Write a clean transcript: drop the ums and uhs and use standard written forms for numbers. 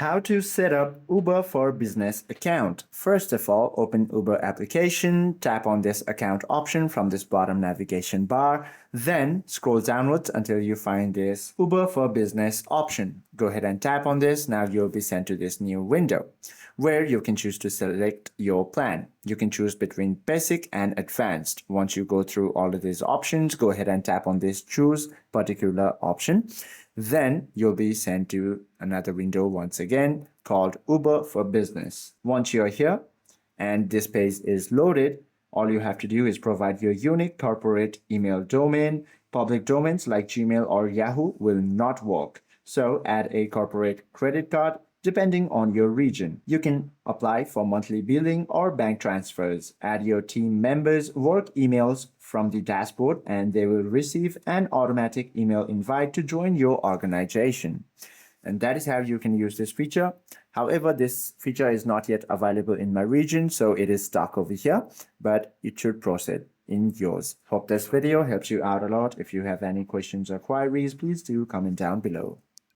How to set up Uber for Business account. First of all, open Uber application, tap on this account option from this bottom navigation bar, then scroll downwards until you find this Uber for Business option. Go ahead and tap on this. Now you'll be sent to this new window where you can choose to select your plan. You can choose between basic and advanced. Once you go through all of these options, go ahead and tap on this choose particular option. Then you'll be sent to another window once again called Uber for Business. Once you're here and this page is loaded, all you have to do is provide your unique corporate email domain. Public domains like Gmail or Yahoo will not work. So add a corporate credit card depending on your region. You can apply for monthly billing or bank transfers. Add your team members' work emails from the dashboard and they will receive an automatic email invite to join your organization. And that is how you can use this feature. However, this feature is not yet available in my region, so it is stuck over here, but it should proceed in yours. Hope this video helps you out a lot. If you have any questions or queries, please do comment down below.